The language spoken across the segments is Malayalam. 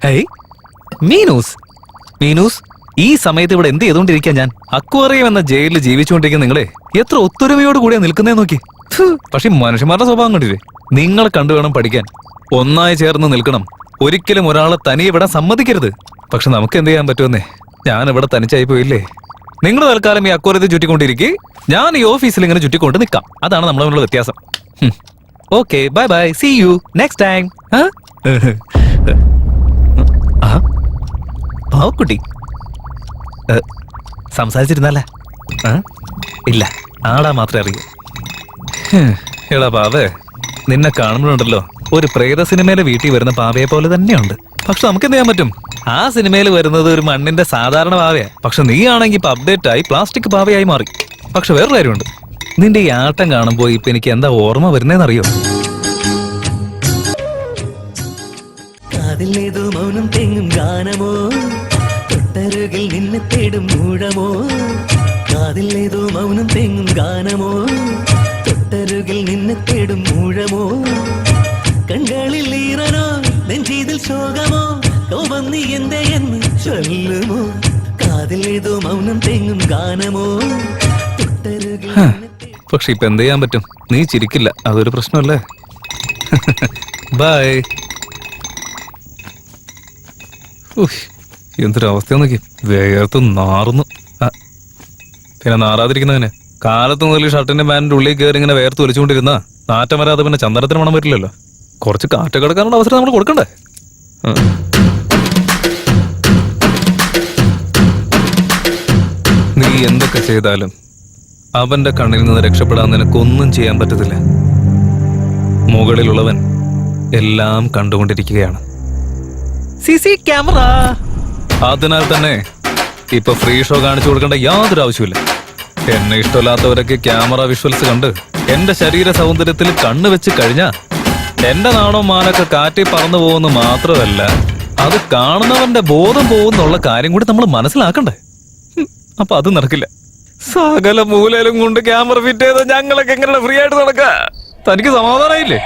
ഏയ് മീനൂസ്, മീനൂസ്, ഈ സമയത്ത് ഇവിടെ എന്ത് ചെയ്തുകൊണ്ടിരിക്കുക? ഞാൻ അക്വേറിയം എന്ന ജയിലിൽ ജീവിച്ചുകൊണ്ടിരിക്കുന്ന നിങ്ങളെ എത്ര ഒത്തൊരുമയോട് കൂടിയാ നിൽക്കുന്നേ നോക്കി. പക്ഷെ മനുഷ്യന്മാരുടെ സ്വഭാവം കണ്ടില്ലേ? നിങ്ങളെ കണ്ടു വേണം പഠിക്കാൻ. ഒന്നായി ചേർന്ന് നിൽക്കണം. ഒരിക്കലും ഒരാളെ തനിയെ വിടാൻ സമ്മതിക്കരുത്. പക്ഷെ നമുക്ക് എന്ത് ചെയ്യാൻ പറ്റുമെന്നേ? ഞാൻ ഇവിടെ തനിച്ചായി പോയില്ലേ? നിങ്ങൾ തൽക്കാലം ഈ അക്വേറിയത്തിൽ ചുറ്റിക്കൊണ്ടിരിക്കെ ഞാൻ ഈ ഓഫീസിൽ ഇങ്ങനെ ചുറ്റിക്കൊണ്ട് നിൽക്കാം. അതാണ് നമ്മൾ തമ്മിലുള്ള വ്യത്യാസം. Okay, bye bye, see you next time. പാവക്കുട്ടി സംസാരിച്ചിരുന്നല്ലേ? ഇല്ല, ആടാ മാത്രമേ അറിയൂ. എടാ പാവേ, നിന്നെ കാണുമ്പോഴുണ്ടല്ലോ ഒരു പ്രേത സിനിമയിലെ വീട്ടിൽ വരുന്ന പാവയെ പോലെ തന്നെയുണ്ട്. പക്ഷെ നമുക്ക് എന്ത് ചെയ്യാൻ പറ്റും? ആ സിനിമയിൽ വരുന്നത് ഒരു മണ്ണിന്റെ സാധാരണ പാവയാ. പക്ഷെ നീ ആണെങ്കിൽ ഇപ്പൊ അപ്ഡേറ്റ് ആയി പ്ലാസ്റ്റിക് പാവയായി മാറി. പക്ഷെ വേറൊരു കാര്യമുണ്ട്, നിന്റെ ഈ ആട്ടം കാണുമ്പോൾ ഇപ്പൊ എനിക്ക് എന്താ ഓർമ്മ വരുന്നേന്നറിയോ? കാതിലേതോ മൗനം തെങ്ങും ഗാനമോ, തൊട്ടരുകിൽ നിന്നെ തേടും മൂഴമോ. കാതിലേതോ മൗനം തെങ്ങും ഗാനമോ, തൊട്ടരുകിൽ നിന്നെ തേടും മൂഴമോ. കണ്ണുകളിൽ ഈറനോ, നെഞ്ചിതിൽ ശോകമോ, കോപം നീ എന്തേ എന്ന് ചൊല്ലുമോ. കാതിലേതോ മൗനം തെങ്ങും ഗാനമോ, തൊട്ടരുകിൽ. പക്ഷെ ഇപ്പൊ എന്ത് ചെയ്യാൻ പറ്റും? നീ ചിരിക്കില്ല, അതൊരു പ്രശ്നമല്ലേ. ബൈ. എന്തൊരവസ്ഥ നോക്കി, വേർത്ത് നാറുന്നു. പിന്നെ നാറാതിരിക്കുന്നതിന് കാലത്ത് മുതൽ ഷർട്ടിന്റെ പാന്റിന്റെ ഉള്ളിൽ കയറി ഇങ്ങനെ വേർത്ത് വലിച്ചുകൊണ്ടിരുന്ന നാറ്റം വരാതെ പിന്നെ ചന്ദനത്തിന് മണം വരില്ലല്ലോ. കുറച്ച് കാറ്റ് കിടക്കാനുള്ള അവസരം നമ്മൾ കൊടുക്കണ്ടേ? നീ എന്തൊക്കെ ചെയ്താലും അവന്റെ കണ്ണിൽ നിന്ന് രക്ഷപ്പെടാൻ നിനക്കൊന്നും ചെയ്യാൻ പറ്റത്തില്ല. മുകളിലുള്ളവൻ എല്ലാം കണ്ടുകൊണ്ടിരിക്കുകയാണ്. CC camera. അതിനാൽ തന്നെ ഇപ്പൊ ഫ്രീ ഷോ കാണിച്ചു കൊടുക്കേണ്ട യാതൊരു ആവശ്യമില്ല. എന്നെ ഇഷ്ടമില്ലാത്തവരൊക്കെ ക്യാമറ വിഷ്വൽസ് കണ്ട് എന്റെ ശരീര സൗന്ദര്യത്തിൽ കണ്ണു വെച്ച് കഴിഞ്ഞാ എന്റെ നാണോ മാനൊക്കെ കാറ്റി പറന്നു പോകുന്നു മാത്രമല്ല, അത് കാണുന്നവന്റെ ബോധം പോകുന്നുള്ള കാര്യം കൂടി നമ്മൾ മനസ്സിലാക്കണ്ടേ? അപ്പൊ അത് നടക്കില്ല. സകല മൂലയിലും കൊണ്ട് ക്യാമറ ഫിറ്റ് ചെയ്ത ഞങ്ങളൊക്കെ എങ്ങനെ ഫ്രീ ആയിട്ട് നടക്ക? തനിക്ക് സമാധാനമായില്ലേ?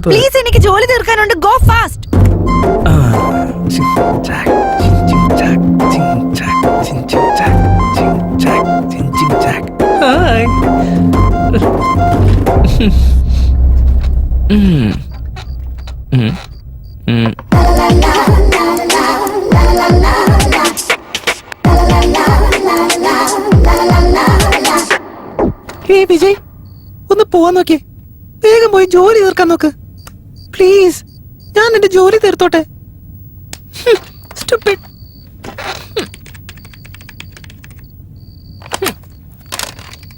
പ്ലീസ്, എനിക്ക് ജോലി തീർക്കാനുണ്ട്. Go fast. വിജയ്, ഒന്ന് പോവാൻ നോക്കിയേ. വേഗം പോയി ജോലി തീർക്കാൻ നോക്ക് പ്ലീസ്. ഞാൻ എന്റെ ജോലി തീർത്തോട്ടെ.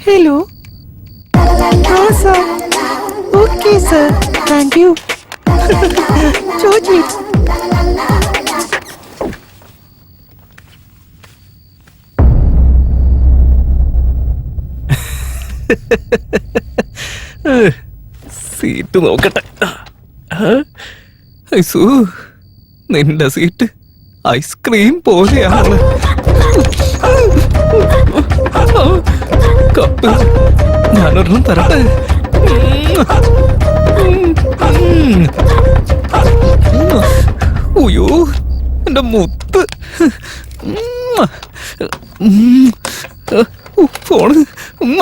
Hello sir. Okay sir, thank you. Choji, seat നോക്കട്ടെ. ഐസു, നിന്റെ സീറ്റ് ഐസ്ക്രീം പോലെയാണ്. കപ്പ് ഞാനൊരെണ്ണം തരട്ടെ? അയ്യോ, എന്റെ മുത്ത്. ഫോണ് ഉമ്മ.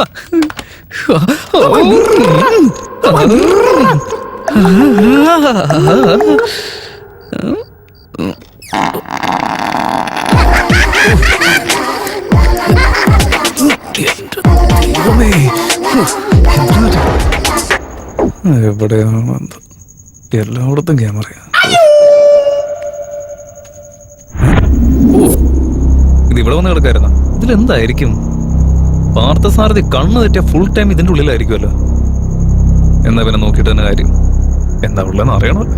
എവിടെയാണ് എല്ലായിടത്തും ക്യാമറയാ. ഇത് ഇവിടെ വന്ന് കിടക്കായിരുന്ന ഇതിലെന്തായിരിക്കും? പാർത്ഥസാരഥി കണ്ണ് തെറ്റിയ ഫുൾ ടൈം ഇതിന്റെ ഉള്ളിലായിരിക്കുമല്ലോ. എന്നാ പിന്നെ നോക്കിയിട്ട് തന്നെ കാര്യം. എന്താ ഉള്ളതെന്ന് അറിയണമല്ലോ.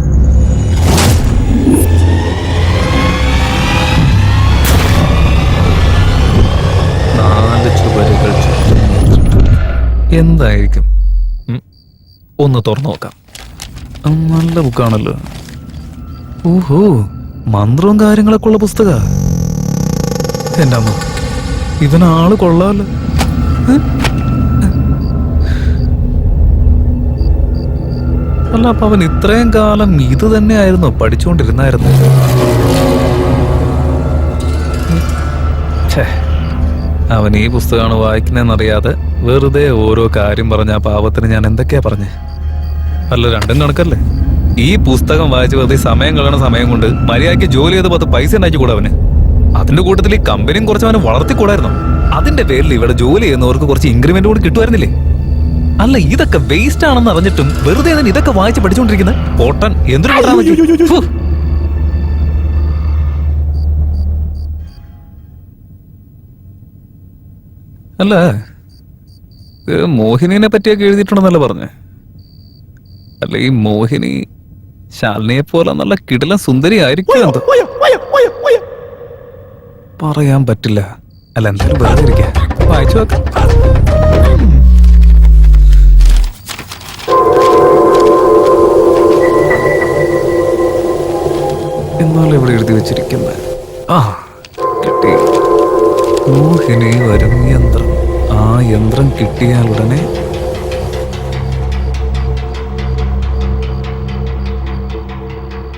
നാല് ചുവരുകൾ എന്തായിരിക്കും? ഒന്ന് തുറന്നു നോക്കാം. നല്ല ബുക്കാണല്ലോ. ഓഹോ, മന്ത്രവും കാര്യങ്ങളൊക്കെ ഉള്ള പുസ്തക. എന്റെ അമ്മ, ഇവനാള് കൊള്ളാമല്ലോ. അല്ല, അപ്പൊ അവൻ ഇത്രയും കാലം ഇത് തന്നെയായിരുന്നു പഠിച്ചുകൊണ്ടിരുന്നായിരുന്നു. അവൻ ഈ പുസ്തകമാണ് വായിക്കുന്നതെന്നറിയാതെ വെറുതെ ഓരോ കാര്യം പറഞ്ഞ ആ പാവത്തിന് ഞാൻ എന്തൊക്കെയാ പറഞ്ഞേ? അല്ല, രണ്ടും കണക്കല്ലേ? ഈ പുസ്തകം വായിച്ച് വെറുതെ സമയം കളയണ സമയം കൊണ്ട് മര്യാദയ്ക്ക് ജോലി ചെയ്ത് 10 പൈസ ഉണ്ടാക്കിക്കൂടെ അവന്? അതിന്റെ കൂട്ടത്തിൽ ഈ കമ്പനിയും കുറച്ച് അവന് വളർത്തിക്കൂടായിരുന്നു? അതിന്റെ പേരിൽ ഇവിടെ ജോലി ചെയ്യുന്നവർക്ക് കുറച്ച് ഇൻക്രിമെന്റ് കൂടി കിട്ടുമായിരുന്നില്ലേ? അല്ല, ഇതൊക്കെ വേസ്റ്റ് ആണെന്ന് അറിഞ്ഞിട്ടും വെറുതെ ഞാൻ ഇതൊക്കെ വായിച്ച് പഠിച്ചുകൊണ്ടിരിക്കുന്നത് പോട്ടൻ എന്തൊരു പഠിക്കാൻ. അല്ല, മോഹിനിനെ പറ്റിയൊക്കെ എഴുതിയിട്ടുണ്ടെന്നല്ല പറഞ്ഞേ? അല്ല, ഈ മോഹിനി ശാലിനിയെ പോലെ നല്ല കിടിലൻ സുന്ദരി ആയിരിക്കും എന്തോ പറയാൻ പറ്റില്ല. അല്ല, എന്തായാലും വെറുതെ ഇരിക്കാം, വായിച്ചു നോക്കാം. എന്നാലും ഇവിടെ എഴുതി വെച്ചിരിക്കുന്നത് കിട്ടി. മോഹിനി വരും യന്ത്രം. ആ യന്ത്രം കിട്ടിയാൽ ഉടനെ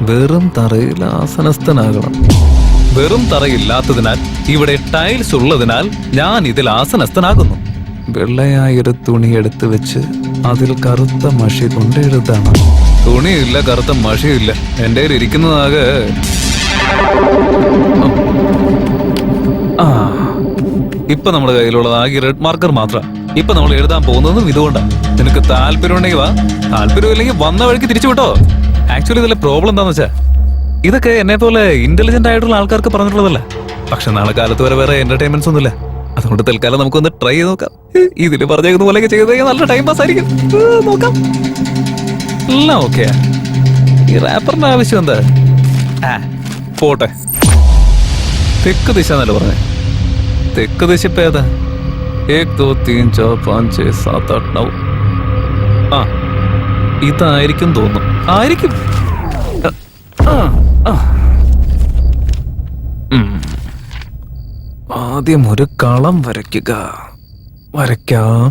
വെറും തറയിൽ ആസനസ്ഥനാകണം. വെറും തറയില്ലാത്തതിനാൽ ഇവിടെ ടൈൽസ് ഉള്ളതിനാൽ ഞാൻ ഇതിൽ ആസനസ്ഥനാകുന്നു. വെള്ളയായൊരു തുണി എടുത്തു വെച്ച് അതിൽ കറുത്ത മഷി കൊണ്ട് എഴുതണം. തുണിയില്ല, കറുത്ത മഷിയില്ല, എൻ്റെ കയ്യിൽ ഇരിക്കുന്നതാകെ ഇപ്പൊ നമ്മുടെ കയ്യിലുള്ളത് ആകെ റെഡ് മാർക്കർ മാത്രം. ഇപ്പൊ നമ്മൾ എഴുതാൻ പോകുന്നതും ഇതുകൊണ്ടാണ്. നിനക്ക് താല്പര്യം ഉണ്ടെങ്കിൽ വാ, താല്പര്യമില്ലെങ്കിൽ വന്ന വഴിക്ക് തിരിച്ചു വിട്ടോ. ആക്ച്വലി ഇതിലെ പ്രോബ്ലം എന്താന്ന് വെച്ചാ, ഇതൊക്കെ എന്നെ പോലെ ഇന്റലിജന്റ് ആയിട്ടുള്ള ആൾക്കാർക്ക് പറഞ്ഞിട്ടുള്ളതല്ല. പക്ഷെ നാളെ കാലത്ത് വരെ വേറെ എന്റർടൈൻമെന്റ്സ് ഒന്നുമില്ല. അതുകൊണ്ട് തൽക്കാലം നമുക്കൊന്ന് ട്രൈ ചെയ്ത് നോക്കാം. ഇതില് പറഞ്ഞേക്കുന്ന പോലെയൊക്കെ ചെയ്ത് നല്ല ടൈം പാസ് ആയിരിക്കും. നോക്കാം. എല്ലാം ഓക്കെ. ഈ റാപ്പറിന്റെ ആവശ്യം എന്താ? പോട്ടെ. തെക്ക് ദിശ എന്നല്ല പറഞ്ഞേ? തെക്ക് ദിശ ഇപ്പൊ ഏതാ? 1 2 3 4 5 6 7 8 9. ഇതായിരിക്കും തോന്നുന്നു. ആയിരിക്കും. ആദ്യം ഒരു കളം വരയ്ക്കുക. വരയ്ക്കാം.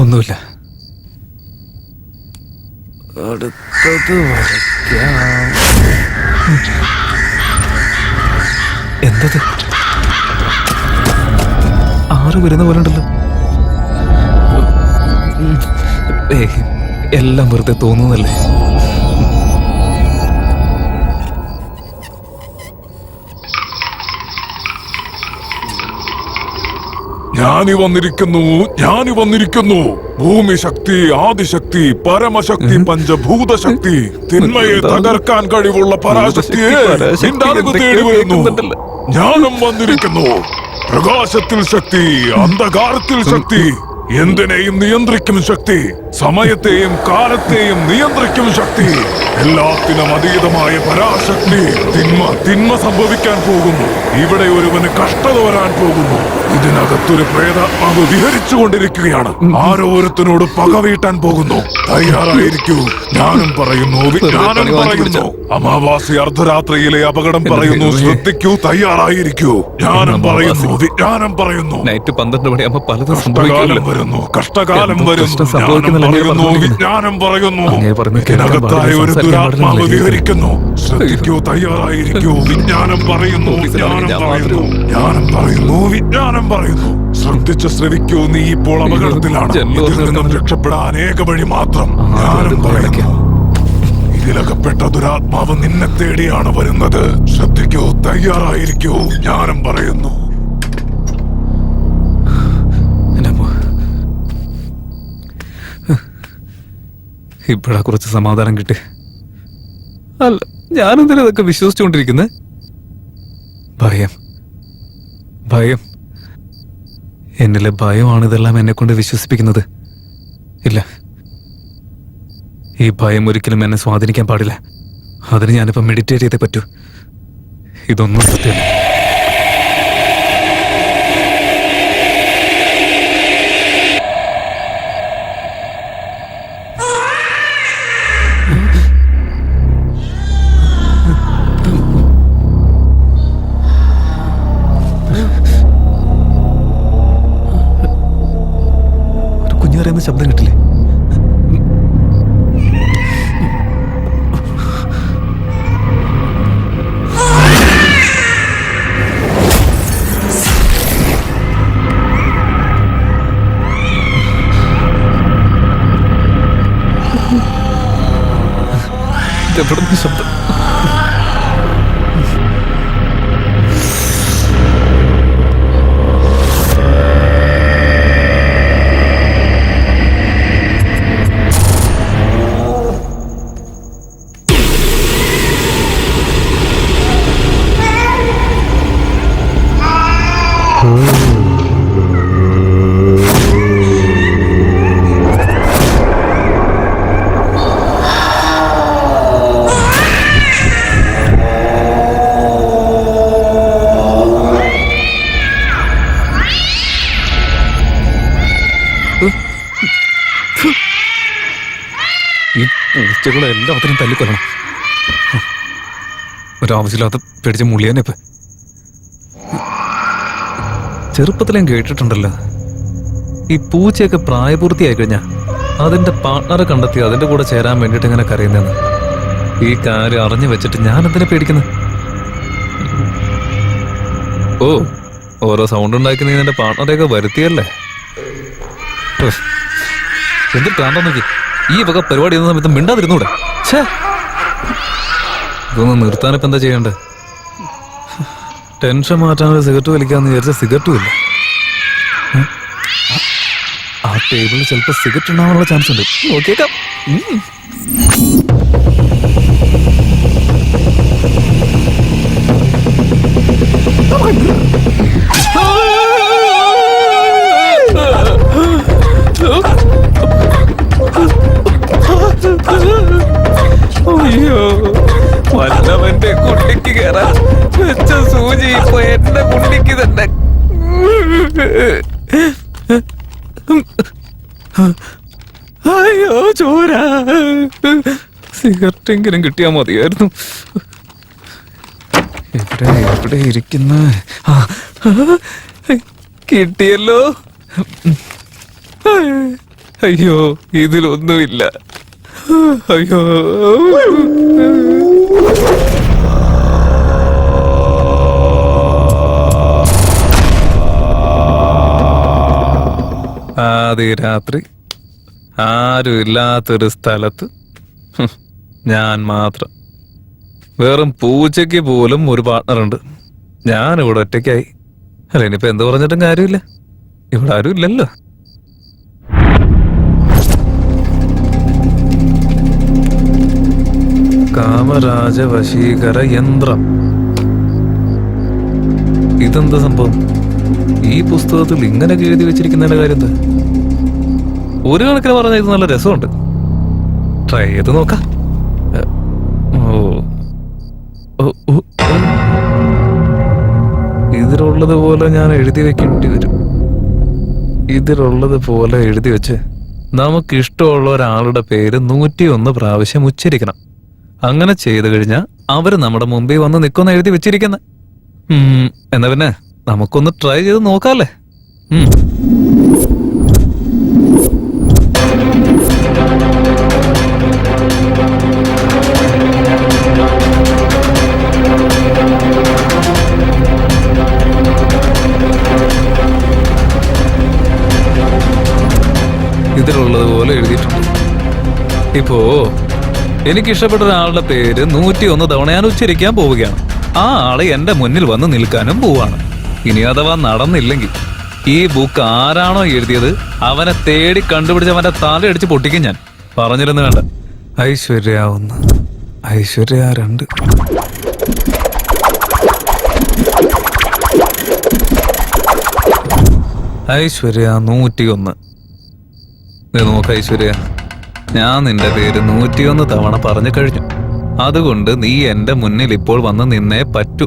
ഒന്നുമില്ല. അടുത്തത് വരയ്ക്കാം. എന്തത്? 6 വരുന്ന പോലെ ഉണ്ടല്ലോ. എല്ലാം വെറുതെ തോന്നുന്നല്ലേ? ഞാനി വന്നിരിക്കുന്നു. ഭൂമി ശക്തി, ആദിശക്തി, പരമശക്തി, പഞ്ചഭൂതശക്തി, തിന്മയെ തകർക്കാൻ കഴിവുള്ള പരാശക്തിയെ നിന്റെ അറിവ് തേടി വരുന്നു. ജ്ഞാനം വന്നിരിക്കുന്നു. പ്രകാശത്തിൽ ശക്തി, അന്ധകാരത്തിൽ ശക്തി, എന്തിനേയും നിയന്ത്രിക്കും ശക്തി, സമയത്തെയും കാലത്തെയും നിയന്ത്രിക്കും ശക്തി, എല്ലാത്തിനും അതീതമായ പരാശക്തി. തിന്മ സംഭവിക്കാൻ പോകുന്നു. ഇവിടെ ഒരുവന് കഷ്ടത വരാൻ പോകുന്നു. ഇതിനകത്തൊരു പ്രേതാത്മാവ് വിഹരിച്ചു കൊണ്ടിരിക്കുകയാണ്. ആരോരുത്തനോട് പക വീട്ടാൻ പോകുന്നു. തയ്യാറായിരിക്കൂ. ജ്ഞാനം പറയുന്നു, വിജ്ഞാനം പറയുന്നു. അമാവാസി അർദ്ധരാത്രിയിലെ അപകടം പറയുന്നു. ശ്രദ്ധിക്കൂ, തയ്യാറായിരിക്കൂ. ജ്ഞാനം പറയുന്നു, വിജ്ഞാനം പറയുന്നു. നൈറ്റ് 12 മണിയാകുമ്പോ പലതും കഷ്ടകാലം വരുന്നു, കഷ്ടകാലം വരുന്നു. വിജ്ഞാനം പറയുന്നു. ഇതിനകത്തായ ഒരു ദുരാത്മാവ് വിഹരിക്കുന്നു. ശ്രദ്ധിക്കൂ, തയ്യാറായിരിക്കൂ. വിജ്ഞാനം പറയുന്നു, വിജ്ഞാനം പറയുന്നു. ജ്ഞാനം പറയുന്നു, വിജ്ഞാനം പറയുന്നു. ശ്രദ്ധിച്ച് ശ്രവിക്കൂ. നീ ഇപ്പോൾ അപകടത്തിലാണ്. ഇതിൽ നിന്നും രക്ഷപ്പെടാൻ ഏക വഴി മാത്രം. ജ്ഞാനം പറയുന്നു. ഇതിലകപ്പെട്ട ദുരാത്മാവ് നിന്നെ തേടിയാണ് വരുന്നത്. ശ്രദ്ധിക്കൂ, തയ്യാറായിരിക്കൂ. ജ്ഞാനം പറയുന്നു. ഇപ്പഴാ കുറച്ച് സമാധാനം കിട്ടി. അല്ല, ഞാനെന്തിനാ ഇതൊക്കെ വിശ്വസിച്ചുകൊണ്ടിരിക്കുന്നത്? ഭയം. എന്നിലെ ഭയമാണ് ഇതെല്ലാം എന്നെ കൊണ്ട് വിശ്വസിപ്പിക്കുന്നത്. ഇല്ല, ഈ ഭയം ഒരിക്കലും എന്നെ സ്വാധീനിക്കാൻ പാടില്ല. അതിന് ഞാനിപ്പോ മെഡിറ്റേറ്റ് ചെയ്തേ പറ്റൂ. ഇതൊന്നും സത്യമല്ല. പറയുന്ന ശബ്ദം കിട്ടില്ലേ? ഇതെവിടുന്ന ശബ്ദം? ഈ പൂച്ചകളെ എല്ലാത്തിനും തല്ലിക്കൊല്ലണം. ഒരാവശ്യമില്ലാത്ത പേടിച്ച് മുള്ളിയാനെ ഇപ്പൊ. ചെറുപ്പത്തിൽ ഞാൻ കേട്ടിട്ടുണ്ടല്ലോ, ഈ പൂച്ചയൊക്കെ പ്രായപൂർത്തിയായി കഴിഞ്ഞാ അതിന്റെ പാർട്ട്ണറെ കണ്ടെത്തി അതിന്റെ കൂടെ ചേരാൻ വേണ്ടിട്ട് ഇങ്ങനെ കരയുന്നെന്ന്. ഈ കാര്യം അറിഞ്ഞു വെച്ചിട്ട് ഞാൻ എന്തിനെ പേടിക്കുന്നത്? ഓ, ഓരോ സൗണ്ട് ഉണ്ടാക്കി നീ നിന്റെ പാർട്ട്ണറെയൊക്കെ വരുത്തിയല്ലേ? എന്തിട്ടാണ്ടോ നോക്കി ഈ വക പരിപാടി ചെയ്യുന്ന സമയത്ത് മിണ്ടാതിരുന്നൂടെ? ഇതൊന്ന് നിർത്താനിപ്പോ എന്താ ചെയ്യണ്ടേ? ടെൻഷൻ മാറ്റാൻ സിഗരറ്റ് വലിക്കാന്ന് വിചാരിച്ച സിഗരറ്റും ഇല്ല. ആ ടേബിളിൽ ചിലപ്പോ സിഗരറ്റ് ഉണ്ടാവാനുള്ള ചാൻസ് ഉണ്ട്. നോക്കിയേക്കാം. അയ്യോ, വല്ലവന്റെ കുട്ടിക്ക് കയറാൻ വെച്ച സൂചി ഇപ്പൊ എന്റെ കുട്ടിക്ക് തന്നെ. അയ്യോ ചോര, സിഗരറ്റെങ്കിലും കിട്ടിയാ മതിയായിരുന്നു. എവിടെ എവിടെ ഇരിക്കുന്ന? കിട്ടിയല്ലോ. അയ്യോ, ഇതിലൊന്നുമില്ല. അയ്യോ, ആദ്യ രാത്രി ആരും ഇല്ലാത്തൊരു സ്ഥലത്ത് ഞാൻ മാത്രം. വെറും പൂച്ചയ്ക്ക് പോലും ഒരു പാർട്ട്ണറുണ്ട്. ഞാനിവിടെ ഒറ്റയ്ക്കായി. അല്ല, ഇനിയിപ്പോ എന്ത് പറഞ്ഞിട്ടും കാര്യമില്ല. ഇവിടെ ആരും ഇല്ലല്ലോ. കാമരാജ വശീകര യന്ത്രം. ഇതെന്താ സംഭവം? ഈ പുസ്തകത്തിൽ ഇങ്ങനെയൊക്കെ എഴുതി വെച്ചിരിക്കുന്നതിന്റെ കാര്യം എന്താ? ഒരു കണക്കിന് പറഞ്ഞാൽ ഇത് നല്ല രസമുണ്ട്. ട്രൈ ചെയ്ത് നോക്കാം. ഇതിലുള്ളത് പോലെ ഞാൻ എഴുതി വെക്കേണ്ടി വരും. ഇതിലുള്ളത് പോലെ എഴുതി വെച്ച് നമുക്കിഷ്ടമുള്ള ഒരാളുടെ പേര് 101 പ്രാവശ്യം ഉച്ചരിക്കണം. അങ്ങനെ ചെയ്തു കഴിഞ്ഞാൽ അവര് നമ്മുടെ മുമ്പിൽ വന്ന് നിൽക്കുന്ന എഴുതി വെച്ചിരിക്കുന്ന. എന്നാ പിന്നെ നമുക്കൊന്ന് ട്രൈ ചെയ്ത് നോക്കാല്ലേ? ഇതിലുള്ളത് പോലെ എഴുതിയിട്ടുണ്ട്. ഇപ്പോ എനിക്കിഷ്ടപ്പെട്ട ഒരാളുടെ പേര് 101 തവണ ഞാൻ ഉച്ചരിക്കാൻ പോവുകയാണ്. ആ ആള് എന്റെ മുന്നിൽ വന്ന് നിൽക്കാനും പോവാണ്. ഇനി അഥവാ നടന്നില്ലെങ്കിൽ ഈ ബുക്ക് ആരാണോ എഴുതിയത് അവനെ തേടി കണ്ടുപിടിച്ച് അവന്റെ തലയടിച്ച് പൊട്ടിക്കും ഞാൻ. പറഞ്ഞിരുന്നു വേണ്ട. ഐശ്വര്യ 1, ഐശ്വര്യ 2. ഐശ്വര്യ 101. നോക്ക ഐശ്വര്യ, ഞാൻ നിന്റെ പേര് 101 തവണ പറഞ്ഞു കഴിഞ്ഞു. അതുകൊണ്ട് നീ എന്റെ മുന്നിൽ ഇപ്പോൾ വന്ന് നിന്നേ പറ്റൂ.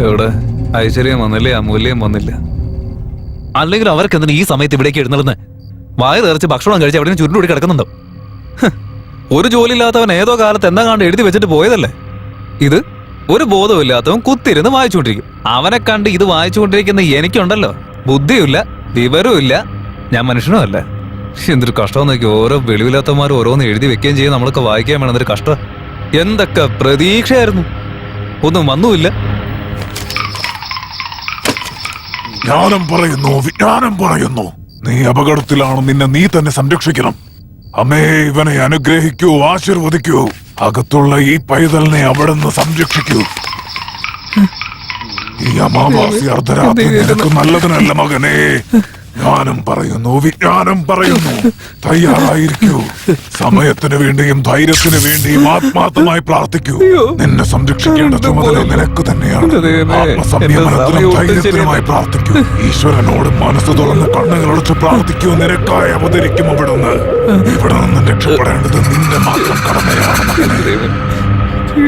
എവിടെ? ഐശ്വര്യം വന്നില്ലേ? അമൂല്യം വന്നില്ല. അല്ലെങ്കിൽ അവർക്ക് എന്തിനാ ഈ സമയത്ത് ഇവിടേക്ക് എഴുന്നള്ളുന്നത്? വായ തെറിച്ച് ഭക്ഷണം കഴിച്ച് എവിടെയും ചുരുണ്ടുകൂടി കിടക്കുന്നുണ്ടോ? ഒരു ജോലി ഇല്ലാത്തവൻ ഏതോ കാലത്ത് എന്താ കണ്ട് എഴുതി വെച്ചിട്ട് പോയതല്ലേ ഇത്? ഒരു ബോധമില്ലാത്തവൻ കുത്തിരുന്ന് വായിച്ചുകൊണ്ടിരിക്കും. അവനെ കണ്ട് ഇത് വായിച്ചുകൊണ്ടിരിക്കുന്ന എനിക്കുണ്ടല്ലോ, ബുദ്ധിയുമില്ല, വിവരവുമില്ല, ഞാൻ മനുഷ്യനും അല്ല. എന്തൊരു കഷ്ടം നോക്കി. ഓരോ വെളിവില്ലാത്തമാർ ഓരോന്ന് എഴുതി വെക്കുകയും ചെയ്യും, നമ്മളൊക്കെ വായിക്കാൻ വേണം. എന്തൊരു കഷ്ടം. എന്തൊക്കെ പ്രതീക്ഷയായിരുന്നു, ഒന്നും വന്നുമില്ല. ജ്ഞാനം പറയുന്നു, വിജ്ഞാനം പറയുന്നു. നീ അപകടത്തിലാണ്, നിന്നെ നീ തന്നെ സംരക്ഷിക്കണം. അമ്മേ, ഇവനെ അനുഗ്രഹിക്കൂ, ആശീർവദിക്കൂ. അകത്തുള്ള ഈ പൈതലിനെ അവിടെ നിന്ന് സംരക്ഷിക്കൂ. ഈ അമാവാസി അർദ്ധരാത്രി നിനക്ക് നല്ലതിനല്ല മകനെ. ജ്ഞാനം പറയുന്നു, വിജ്ഞാനം പറയുന്നു. തയ്യാറായിരിക്കൂ. സമയത്തിന് വേണ്ടിയും ധൈര്യത്തിന് വേണ്ടിയും ആത്മാർത്ഥമായി പ്രാർത്ഥിക്കൂ. നിന്നെ സംരക്ഷിക്കേണ്ട ചുമതല നിനക്ക് തന്നെയാണ്. ആത്മസംയമനത്തിനും ധൈര്യത്തിനുമായി പ്രാർത്ഥിക്കൂ. ഈശ്വരനോട് മനസ്സ് തുറന്ന് കണ്ണുകളടച്ച് പ്രാർത്ഥിക്കൂ. നിനക്കായി അവതരിക്കും അവിടുന്ന്. ഇവിടെ നിന്ന് രക്ഷപ്പെടേണ്ടത് നിന്റെ മാത്രം കടമയാണ് മകനെ.